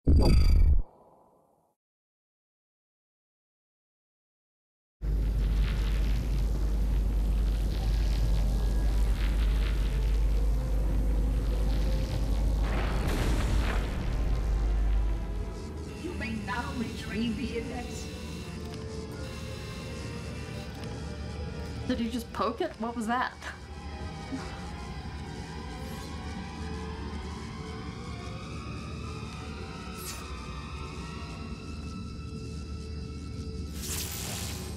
You may now retrieve the index. Did you just poke it? What was that?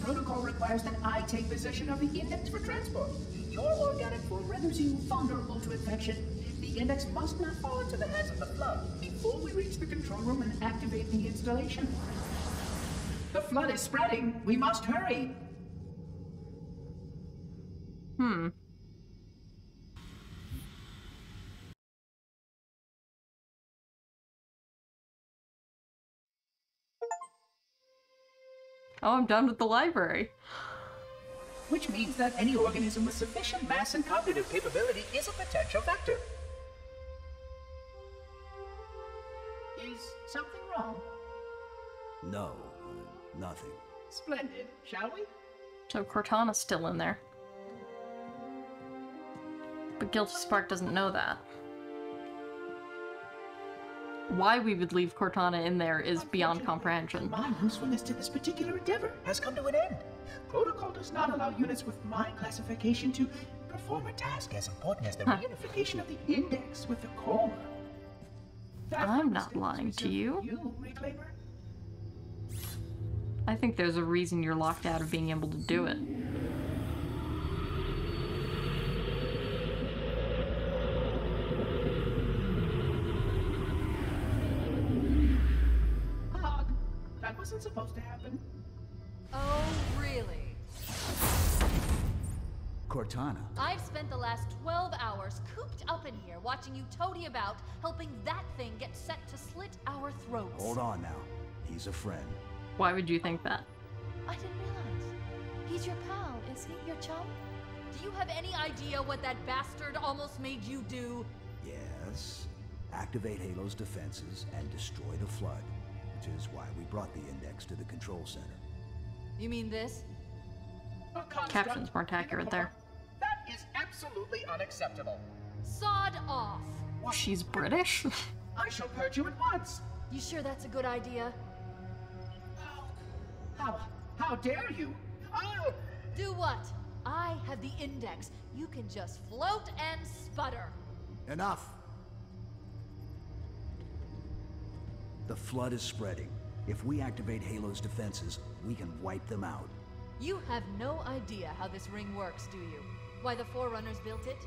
Protocol requires that I take possession of the index for transport. Your organic form renders you vulnerable to infection. The index must not fall into the hands of the Flood before we reach the control room and activate the installation. The Flood is spreading. We must hurry. Oh, I'm done with the library. Which means that any organism with sufficient mass and cognitive capability is a potential vector. Is something wrong? No, nothing. Splendid, shall we? So Cortana's still in there. But Guilty Spark doesn't know that. Why we would leave Cortana in there is beyond comprehension. My usefulness to this particular endeavor has come to an end. Protocol does not allow units with my classification to perform a task as important as the reunification of the index with the core. I'm not lying to you. Reclaimer? I think there's a reason you're locked out of being able to do it. That wasn't supposed to happen. Oh, really? Cortana. I've spent the last 12 hours cooped up in here watching you toady about, helping that thing get set to slit our throats. Hold on now. He's a friend. Why would you think that? I didn't realize. He's your pal, is he? Your chum? Do you have any idea what that bastard almost made you do? Yes. Activate Halo's defenses and destroy the Flood, which is why we brought the index to the control center. You mean this? Captions weren't accurate there. That is absolutely unacceptable. Sod off! She's British? I shall purge you at once. You sure that's a good idea? How dare you? Oh! Do what? I have the index. You can just float and sputter. Enough! The Flood is spreading. If we activate Halo's defenses, we can wipe them out. You have no idea how this ring works, do you? Why the Forerunners built it?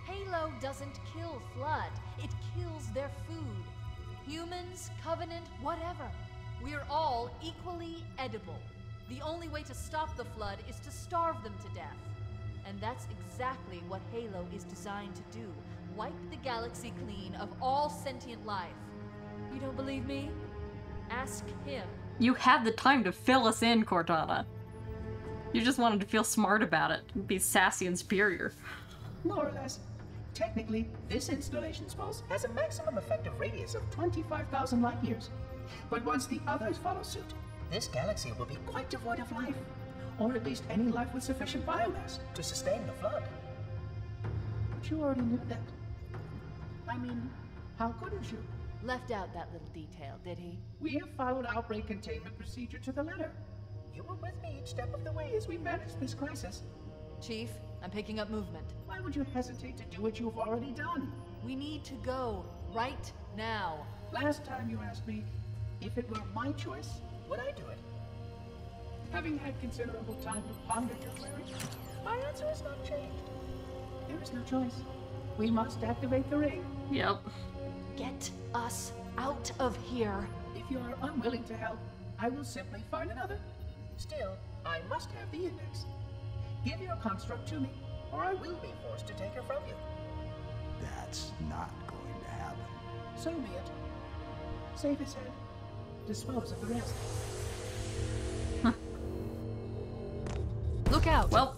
Halo doesn't kill Flood. It kills their food. Humans, Covenant, whatever. We're all equally edible. The only way to stop the Flood is to starve them to death. And that's exactly what Halo is designed to do. Wipe the galaxy clean of all sentient life. You don't believe me? Ask him. You had the time to fill us in, Cortana. You just wanted to feel smart about it, be sassy and superior. More or less. Technically, this installation's pulse has a maximum effective radius of 25,000 light years. But once the others follow suit, this galaxy will be quite devoid of life. Or at least any life with sufficient biomass to sustain the Flood. But you already knew that. I mean, how couldn't you? Left out that little detail, did he? We have followed outbreak containment procedure to the letter. You were with me each step of the way as we managed this crisis. Chief, I'm picking up movement. Why would you hesitate to do what you've already done? We need to go right now. Last time you asked me, if it were my choice, would I do it? Having had considerable time to ponder your query, my answer has not changed. There is no choice. We must activate the ring. Yep. Get us out of here. If you are unwilling to help, I will simply find another. Still, I must have the index. Give your construct to me, or I will be forced to take her from you. That's not going to happen. So be it. Save his head. Dispose of the rest. Look out! Well,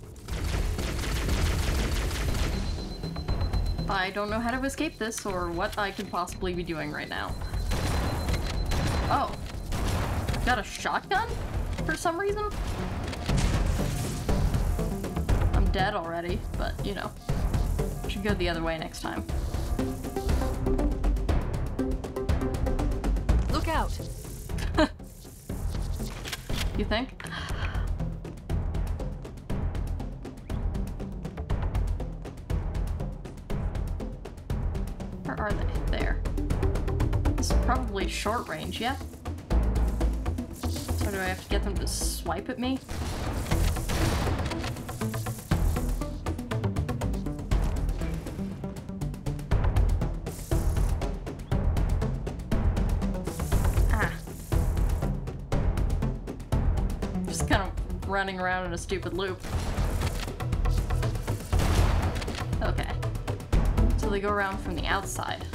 I don't know how to escape this or what I could possibly be doing right now. Oh. Got a shotgun? For some reason? I'm dead already, but, you know. Should go the other way next time. Look out! You think? Where are they? There. This is probably short range, yeah? So do I have to get them to swipe at me? Ah. Just kind of running around in a stupid loop. Okay. So they go around from the outside.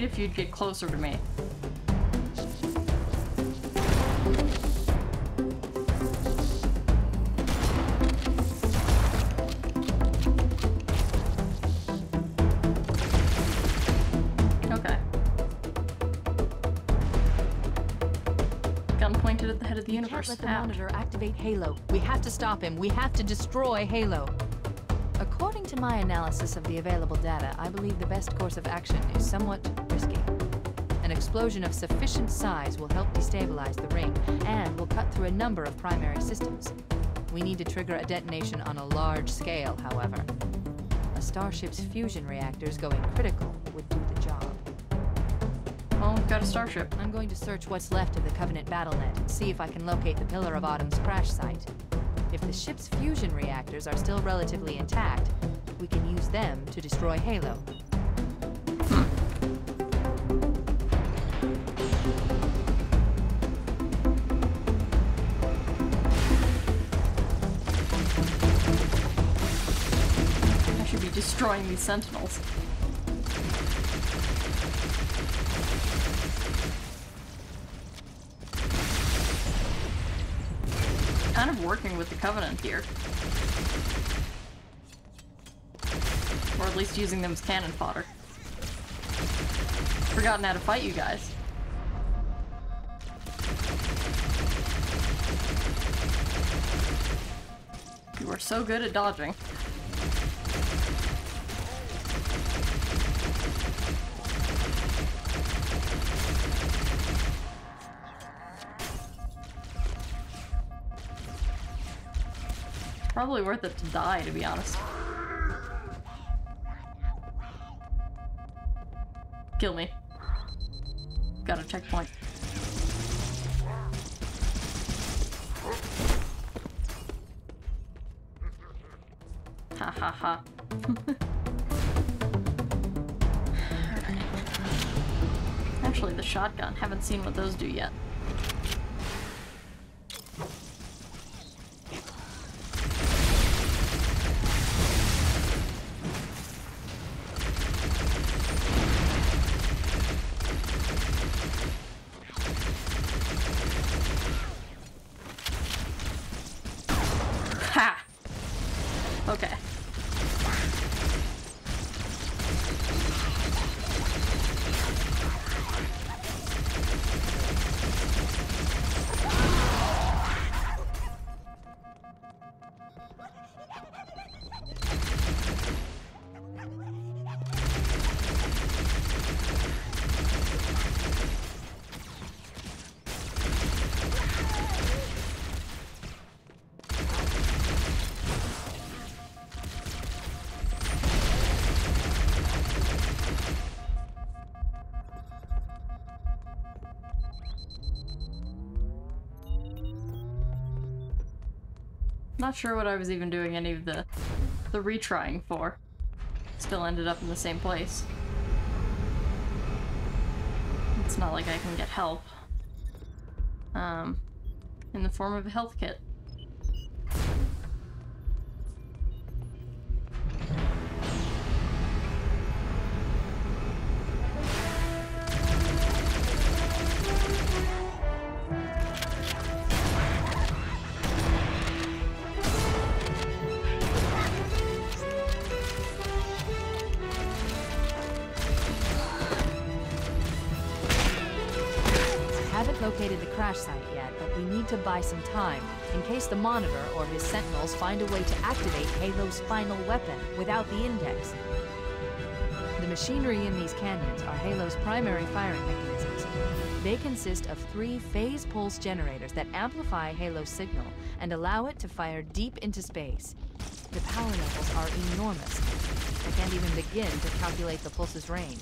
If you'd get closer to me. Okay. Gun pointed at the head of the universe. Can't let the monitor activate Halo. We have to stop him. We have to destroy Halo. According to my analysis of the available data, I believe the best course of action is somewhat risky. An explosion of sufficient size will help destabilize the ring, and will cut through a number of primary systems. We need to trigger a detonation on a large scale, however. A starship's fusion reactors going critical would do the job. Well, we've got a starship. I'm going to search what's left of the Covenant BattleNet and see if I can locate the Pillar of Autumn's crash site. If the ship's fusion reactors are still relatively intact, we can use them to destroy Halo. I should be destroying these Sentinels. Kind of working with the Covenant here. Or at least using them as cannon fodder. Forgotten how to fight you guys. You are so good at dodging. Probably worth it to die, to be honest. Kill me. Got a checkpoint. Ha ha ha. Alright. Actually, the shotgun. Haven't seen what those do yet. Ha! Okay. Not sure what I was even doing any of the retrying for. Still ended up in the same place. It's not like I can get help. In the form of a health kit. haven't located the crash site yet, but we need to buy some time, in case the Monitor or his Sentinels find a way to activate Halo's final weapon without the Index. The machinery in these canyons are Halo's primary firing mechanisms. They consist of 3 phase pulse generators that amplify Halo's signal and allow it to fire deep into space. The power levels are enormous. I can't even begin to calculate the pulse's range.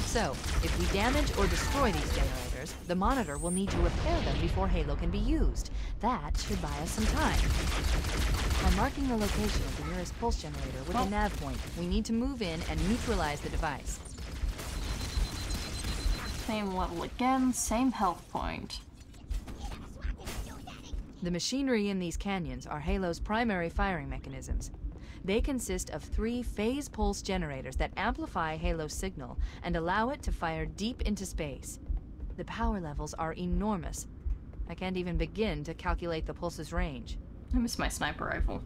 So, if we damage or destroy these generators, the Monitor will need to repair them before Halo can be used. That should buy us some time. I'm marking the location of the nearest pulse generator with a nav point. We need to move in and neutralize the device. Same level again, same health point. The machinery in these canyons are Halo's primary firing mechanisms. They consist of 3 phase pulse generators that amplify Halo's signal and allow it to fire deep into space. The power levels are enormous. I can't even begin to calculate the pulse's range. I miss my sniper rifle.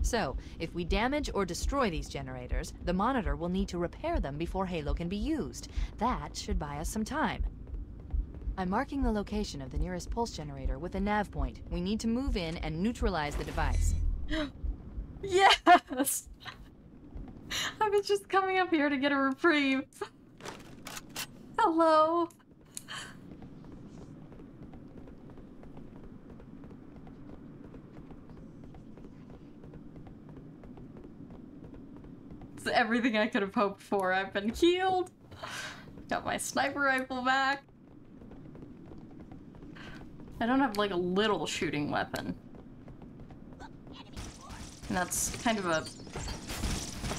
So, if we damage or destroy these generators, the Monitor will need to repair them before Halo can be used. That should buy us some time. I'm marking the location of the nearest pulse generator with a nav point. We need to move in and neutralize the device. Yes! I was just coming up here to get a reprieve. Hello! It's everything I could have hoped for. I've been healed. Got my sniper rifle back. I don't have like a little shooting weapon. And that's kind of a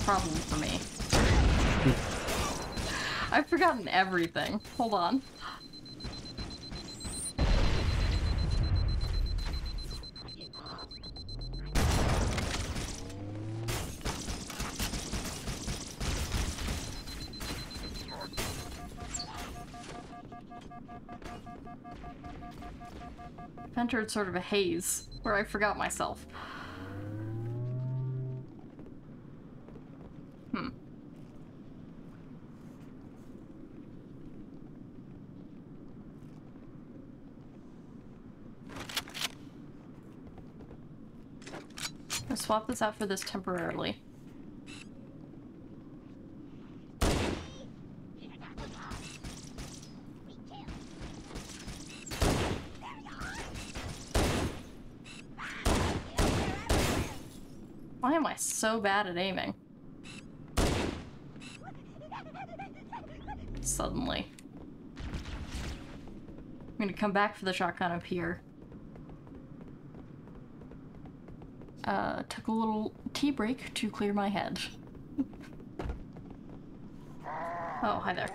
problem for me. I've forgotten everything. Hold on. I've entered sort of a haze where I forgot myself. I'll swap this out for this temporarily. Why am I so bad at aiming? Suddenly. I'm gonna come back for the shotgun up here. Took a little tea break to clear my head. Oh, hi there.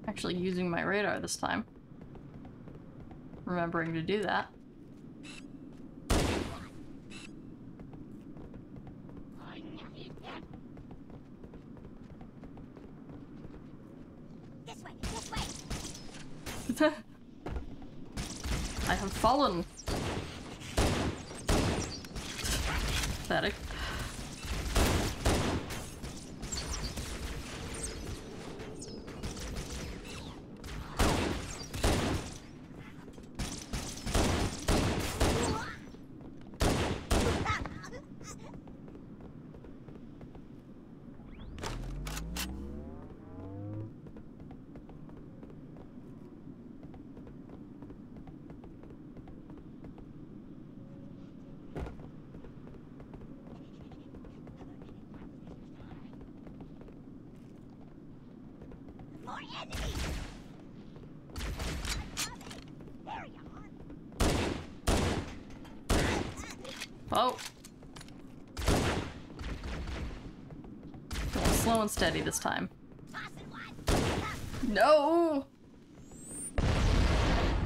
Actually using my radar this time. Remembering to do that. I have fallen. Pathetic. Oh. Going slow and steady this time. No!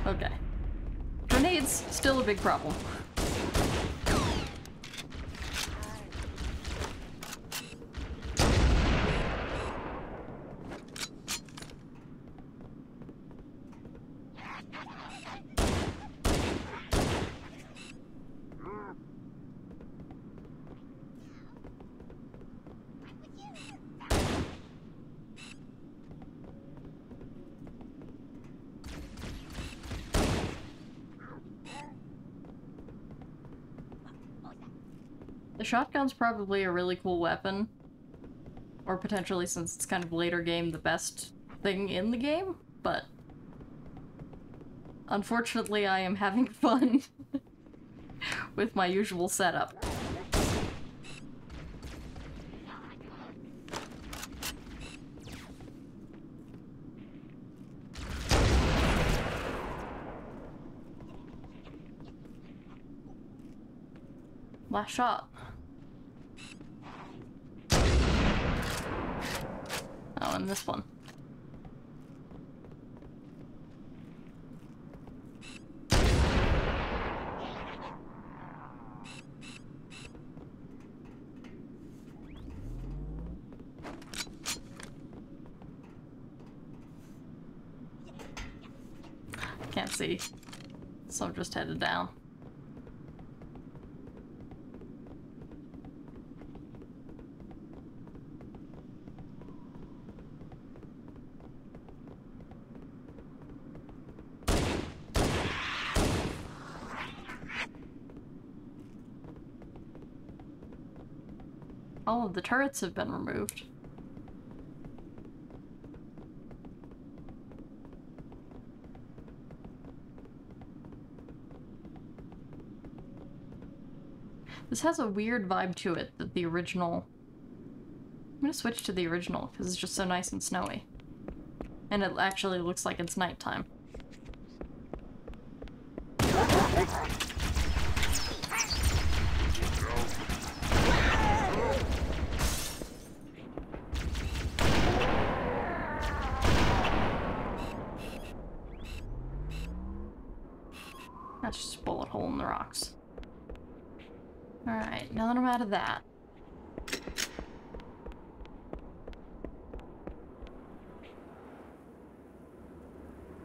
Okay. Grenades, still a big problem. The shotgun's probably a really cool weapon. Or potentially, since it's kind of later game, the best thing in the game, but unfortunately I am having fun with my usual setup. Last shot. Oh, and this one. Can't see, so I'm just headed down. All of the turrets have been removed. This has a weird vibe to it that the original... I'm gonna switch to the original because it's just so nice and snowy. And it actually looks like it's nighttime. That's just a bullet hole in the rocks. Alright, now that I'm out of that.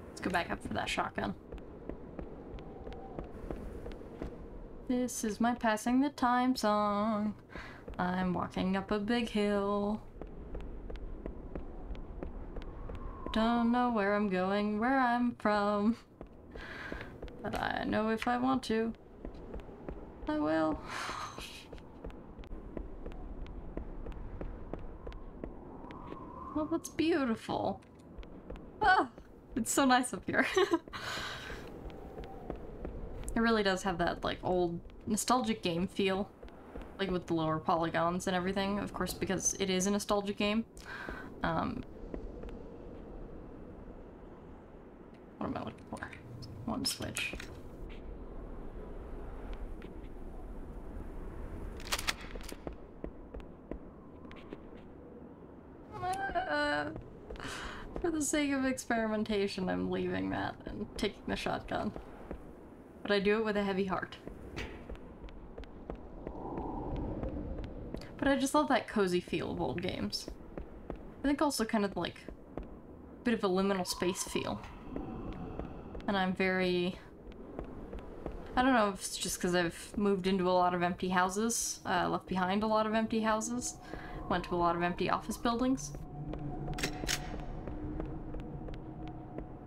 Let's go back up for that shotgun. This is my passing the time song. I'm walking up a big hill. Don't know where I'm going, where I'm from. But I know if I want to, I will. Oh, that's beautiful. Oh, it's so nice up here. It really does have that, like, old nostalgic game feel. Like, with the lower polygons and everything, of course, because it is a nostalgic game. What am I looking for? One switch. For the sake of experimentation, I'm leaving that and taking the shotgun. But I do it with a heavy heart. But I just love that cozy feel of old games. I think also kind of like a bit of a liminal space feel. And I'm very... I don't know if it's just because I've moved into a lot of empty houses, left behind a lot of empty houses, went to a lot of empty office buildings.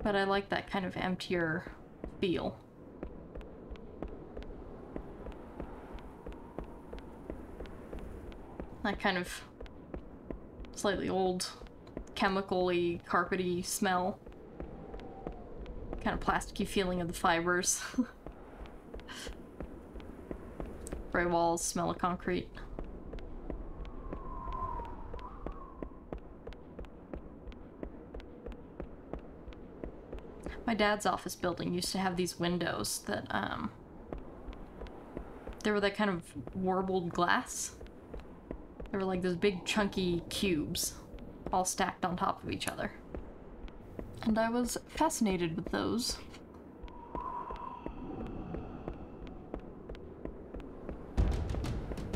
But I like that kind of emptier feel. That kind of slightly old, chemical-y, carpety smell. Kind of plasticky feeling of the fibers. Gray walls, smell of concrete. My dad's office building used to have these windows that, they were that kind of warbled glass. They were like those big chunky cubes, all stacked on top of each other. And I was fascinated with those.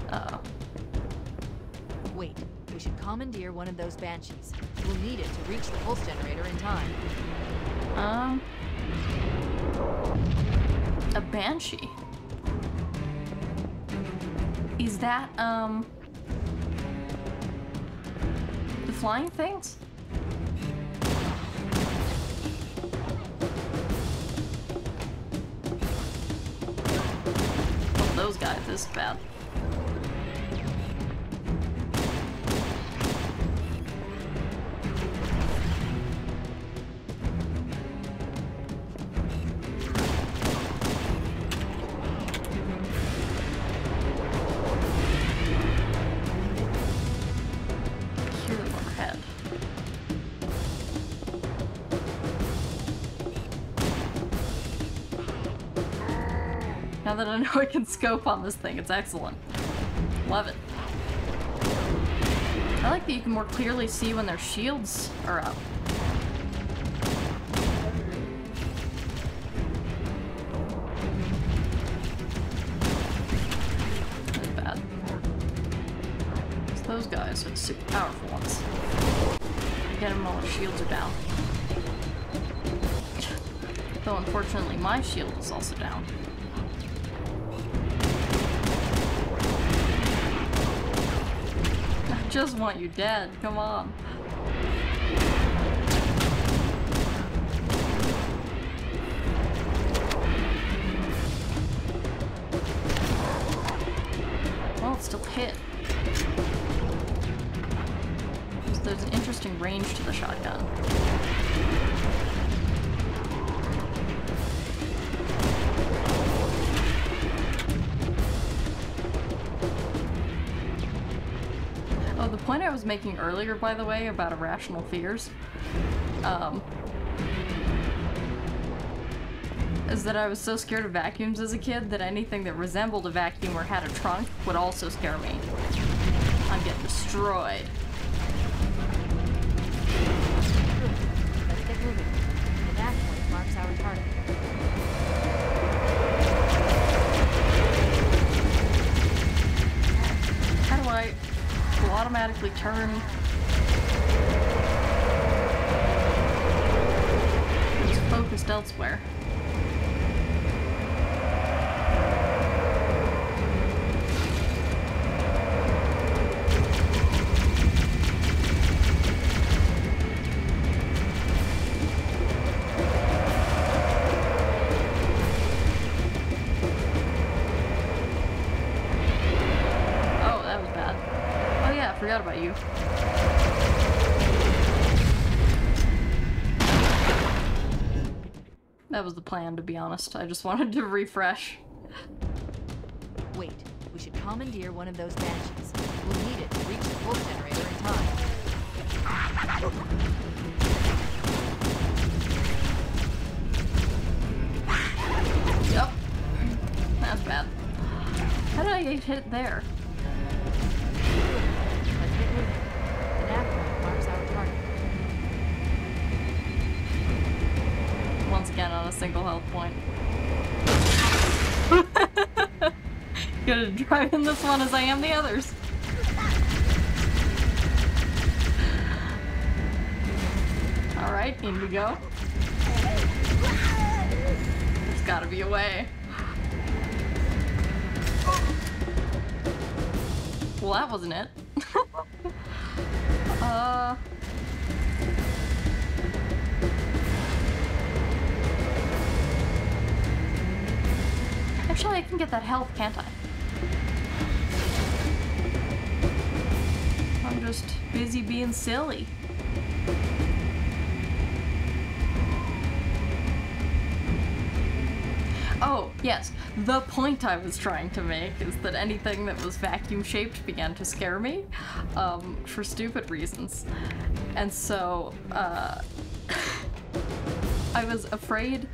Uh-oh. Wait, we should commandeer one of those banshees. We'll need it to reach the pulse generator in time. A banshee? Is that, the flying things? Oh, those guys, this is bad. Now that I know I can scope on this thing, it's excellent. Love it. I like that you can more clearly see when their shields are up. That's bad. So those guys are the super powerful ones. Get them while their shields are down. Though unfortunately my shield is also down. I just want you dead, come on. Well, it still hit. So there's an interesting range to the shotgun. Oh, the point I was making earlier, by the way, about irrational fears, is that I was so scared of vacuums as a kid that anything that resembled a vacuum or had a trunk would also scare me. I'm getting destroyed. Let's get moving. The dash point marks our target. How do I automatically turn? It's focused elsewhere. Forgot about you. That was the plan, to be honest. I just wanted to refresh. Wait, we should commandeer one of those banshees. We'll need it to reach the pulse generator in time. Yep. That's bad. How did I get hit there? The nav point marks our target. Once again on a single health point. Good at driving this one as I am the others. Alright, in we go. There's gotta be a way. Well, that wasn't it. Actually, I can get that health, can't I? I'm just busy being silly. Oh, yes. The point I was trying to make is that anything that was vacuum-shaped began to scare me, for stupid reasons. And so, I was afraid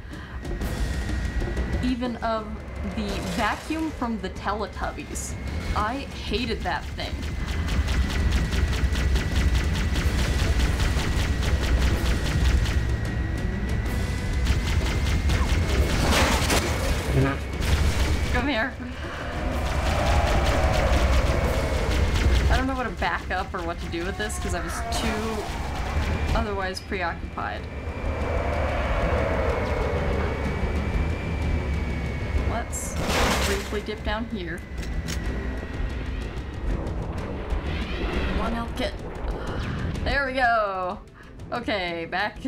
even of the vacuum from the Teletubbies. I hated that thing. Come here. I don't know what to back up or what to do with this because I was too otherwise preoccupied. Let's briefly dip down here. One health kit. There we go. Okay, back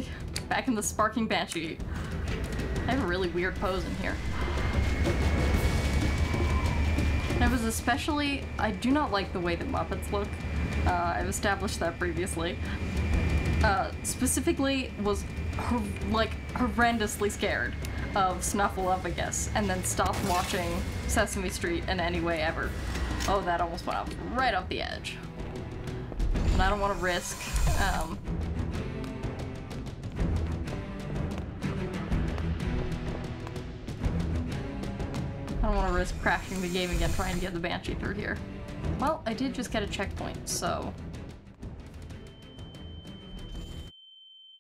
in the Sparking Banshee. I have a really weird pose in here. And I was especially, I do not like the way the Muppets look. I've established that previously. Specifically was horrendously scared of Snuffleupagus and then stopped watching Sesame Street in any way ever. Oh, that almost went up right off the edge. And I don't want to risk, I don't don't want to risk crashing the game again trying to get the Banshee through here. Well, I did just get a checkpoint, so...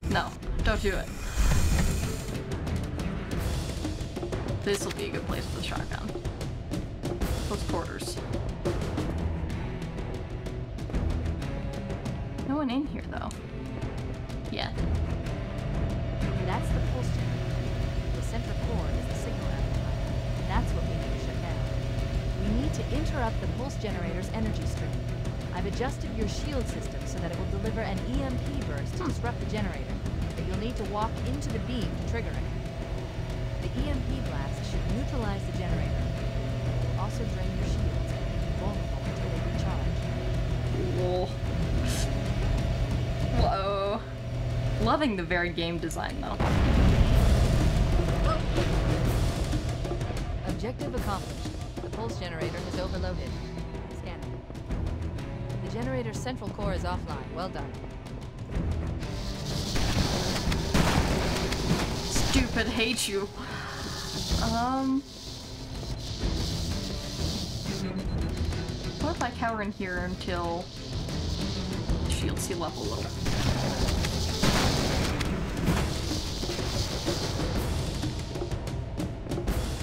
No, don't do it. This will be a good place for the shotgun. Close quarters. No one in here, though. Yet. That's the pulse generator. The central core is the signal amplifier, and that's what we need to shut down. We need to interrupt the pulse generator's energy stream. I've adjusted your shield system so that it will deliver an EMP burst to disrupt the generator, but you'll need to walk into the beam to trigger it. The EMP blast should neutralize the generator. It will also drain your shields and leave you vulnerable until they recharge. Whoa. Whoa. Loving the varied game design, though. Objective accomplished. The pulse generator has overloaded. Scanning. The generator's central core is offline. Well done. Stupid, hate you. What if I cower in here until the shields heal up a little?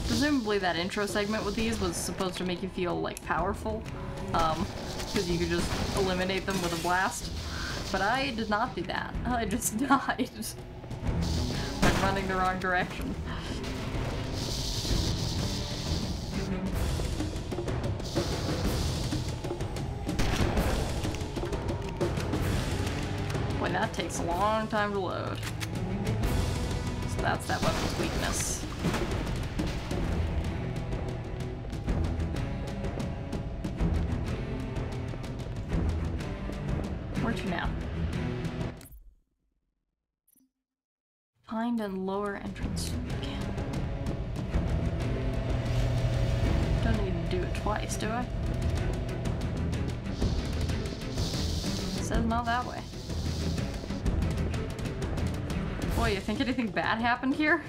Presumably that intro segment with these was supposed to make you feel, like, powerful, because you could just eliminate them with a blast. But I did not do that. I just died by running the wrong direction. Boy, that takes a long time to load. So that's that weapon's weakness. Where to now? Find and lower entrance. Okay. Don't need to do it twice, do I? It says not that way. Boy, you think anything bad happened here?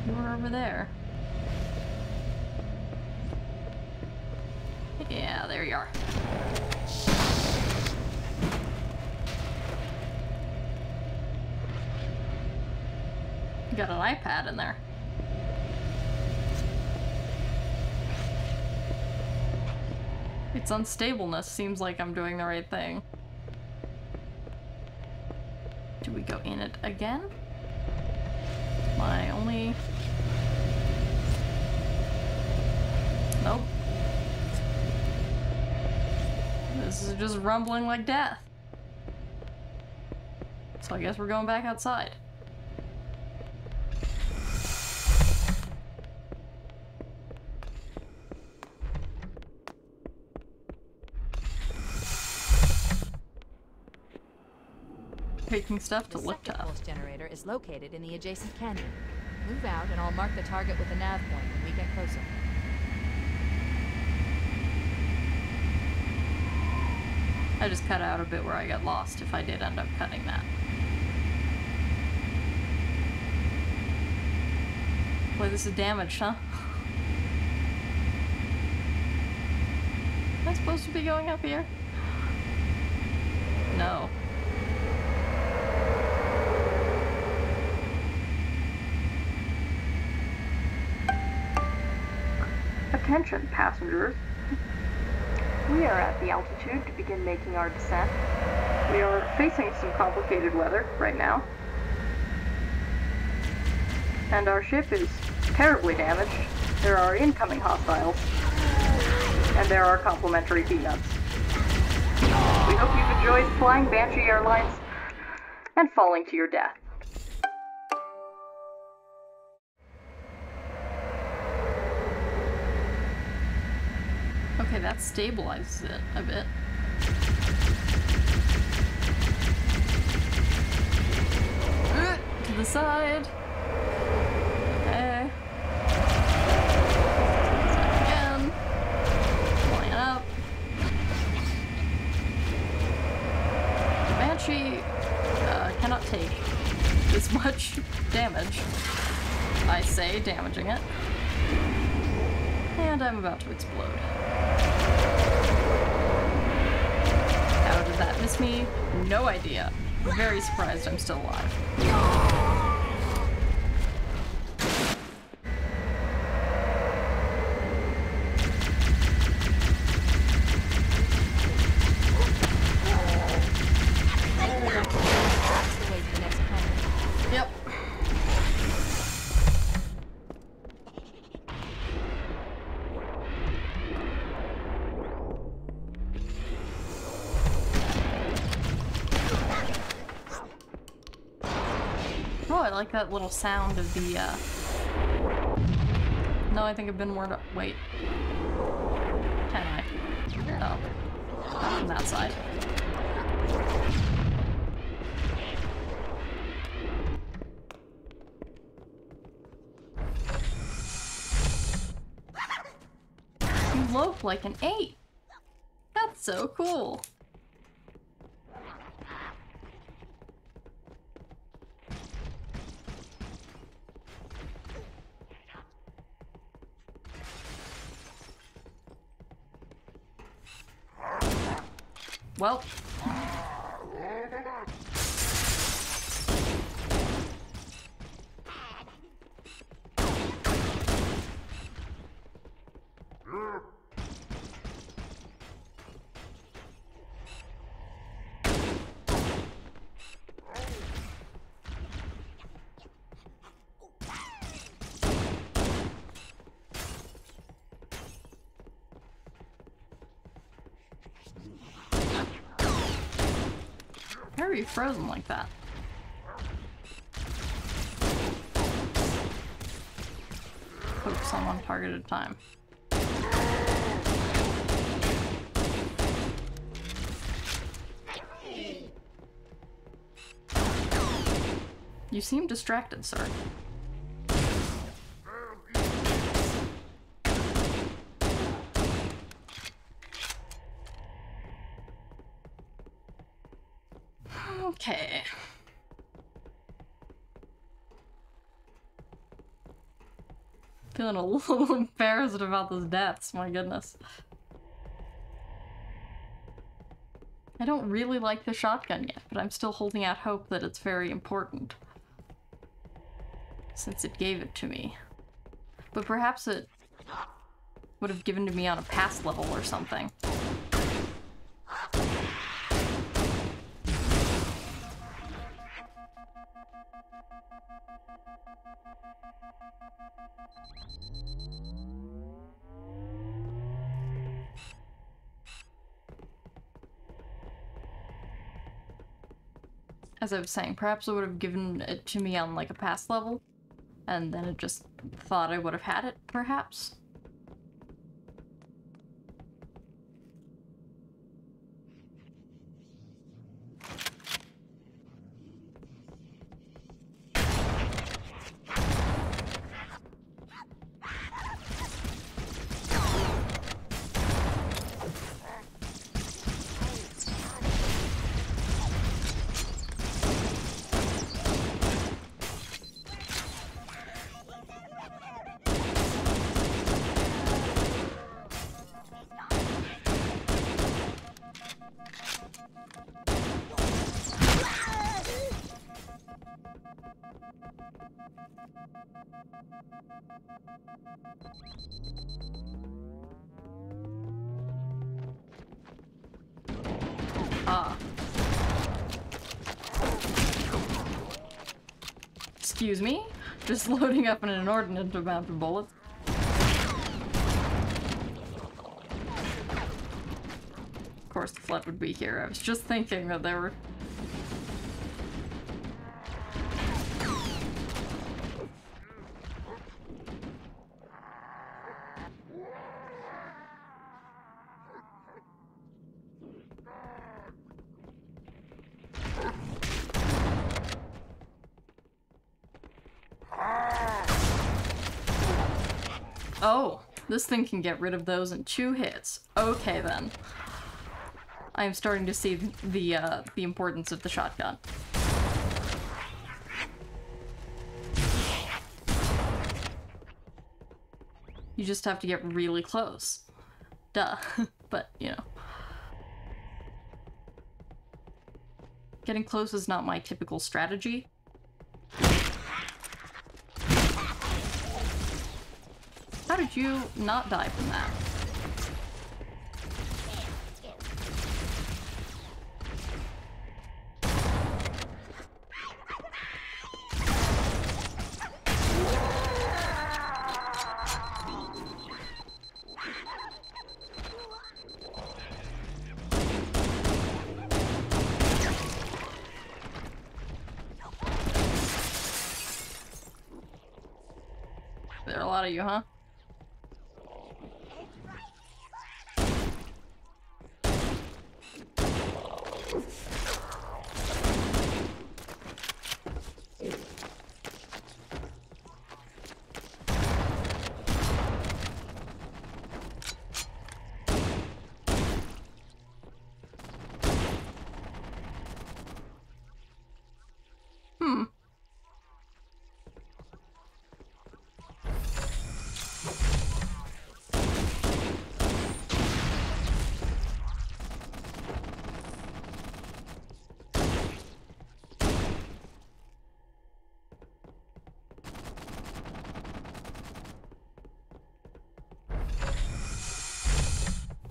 You were over there. Yeah, there you are. You got an iPad in there. Its unstableness seems like I'm doing the right thing. Do we go in it again? My only... Nope. This is just rumbling like death. So I guess we're going back outside. Taking stuff to look tough. The second pulse generator is located in the adjacent canyon. Move out and I'll mark the target with a nav point when we get closer. I just cut out a bit where I got lost if I did end up cutting that. Boy, this is damaged, huh? Am I supposed to be going up here? No. Attention, passengers. We are at the altitude to begin making our descent. We are facing some complicated weather right now. And our ship is terribly damaged. There are incoming hostiles. And there are complimentary peanuts. We hope you've enjoyed flying Banshee Airlines and falling to your death. Okay, that stabilizes it a bit. To the side. Okay. Again. Line up. Banshee as much damage. I say, damaging it. And I'm about to explode. How did that miss me? No idea. Very surprised I'm still alive. Yep. Oh, I like that little sound of the, No, I think I've been warned up. Wait. Can I? Oh. Not from that side. You lope like an 8. That's so cool. Well. How are you frozen like that? Focus on one target at a time. You seem distracted, sir. Okay. Feeling a little embarrassed about those deaths, my goodness. I don't really like the shotgun yet, but I'm still holding out hope that it's very important. Since it gave it to me. But perhaps it would have given to me on a past level or something. As I was saying, perhaps it would have given it to me on like a past level, and then it just thought I would have had it, perhaps? Ah. Excuse me? Just loading up an inordinate amount of bullets. Of course the flood would be here. I was just thinking that there were... Oh, this thing can get rid of those in 2 hits. Okay then. I am starting to see the importance of the shotgun. You just have to get really close. Duh. But, you know. Getting close is not my typical strategy. How did you not die from that? There are a lot of you, huh?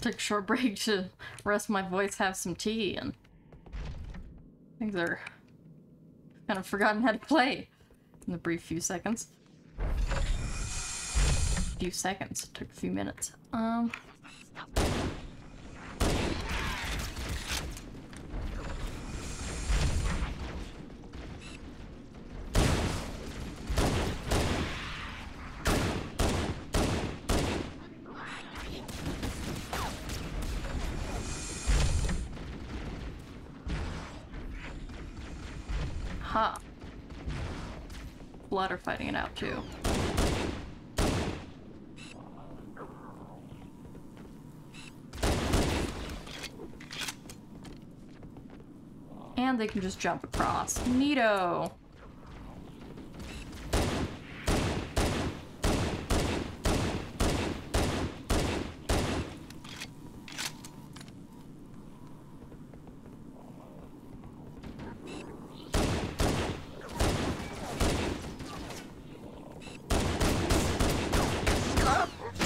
Took a short break to rest my voice, have some tea, and things are kind of forgotten how to play in the brief few seconds. Few seconds. It took a few minutes. Ha. Blood are fighting it out too. And they can just jump across. Neato!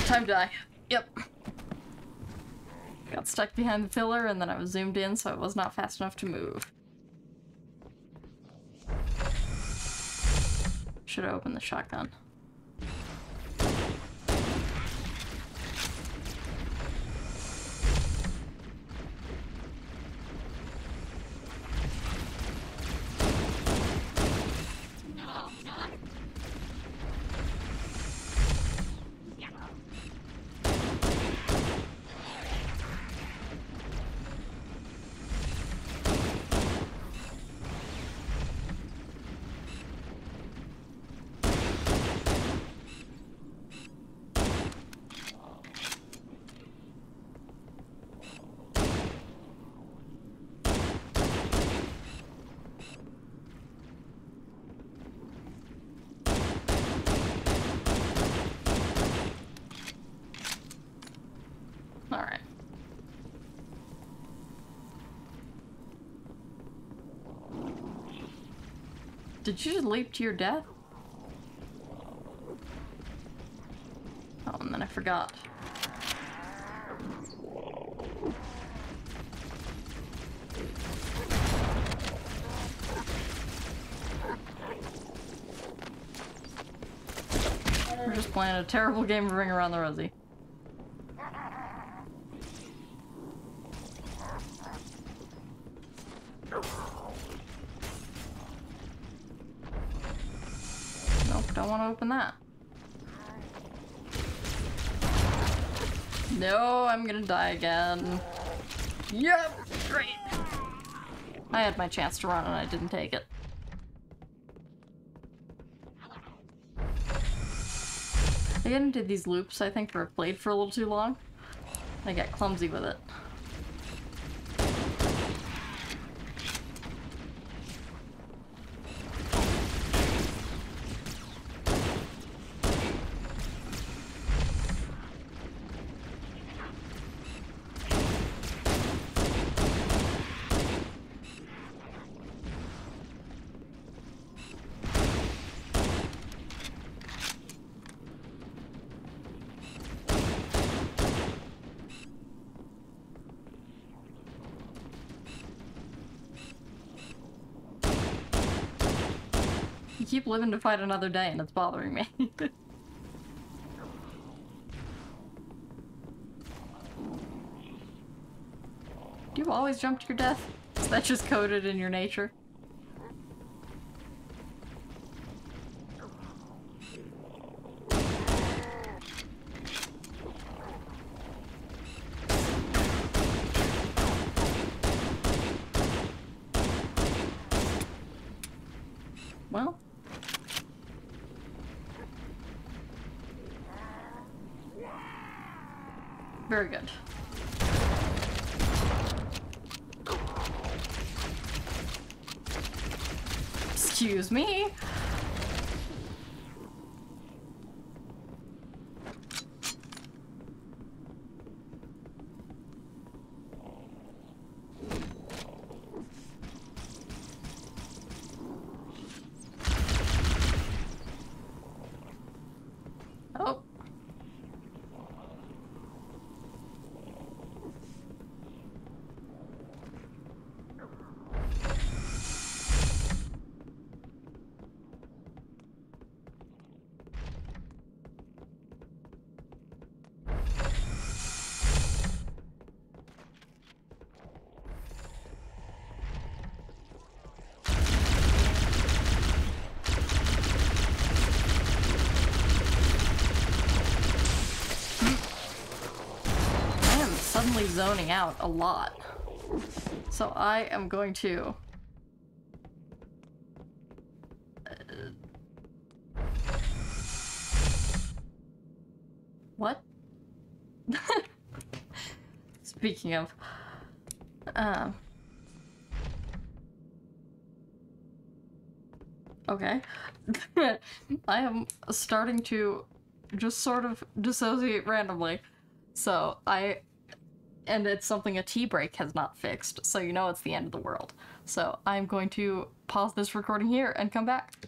Time to die. Yep. Got stuck behind the pillar and then I was zoomed in, so I was not fast enough to move. Should have opened the shotgun. Alright. Did you just leap to your death? Oh, and then I forgot. We're just playing a terrible game of Ring Around the Rosie. Don't want to open that. No, I'm gonna die again. Yep, great. I had my chance to run and I didn't take it. I get into these loops, I think, where I played for a little too long. I get clumsy with it. You keep living to fight another day and it's bothering me. Do you always jump to your death? Is that just coded in your nature? Well. Very good. Excuse me. Oh. Suddenly zoning out a lot. So I am going to... What? Speaking of... Okay. I am starting to just sort of dissociate randomly. So and it's something a T-break has not fixed, so you know it's the end of the world. So I'm going to pause this recording here and come back.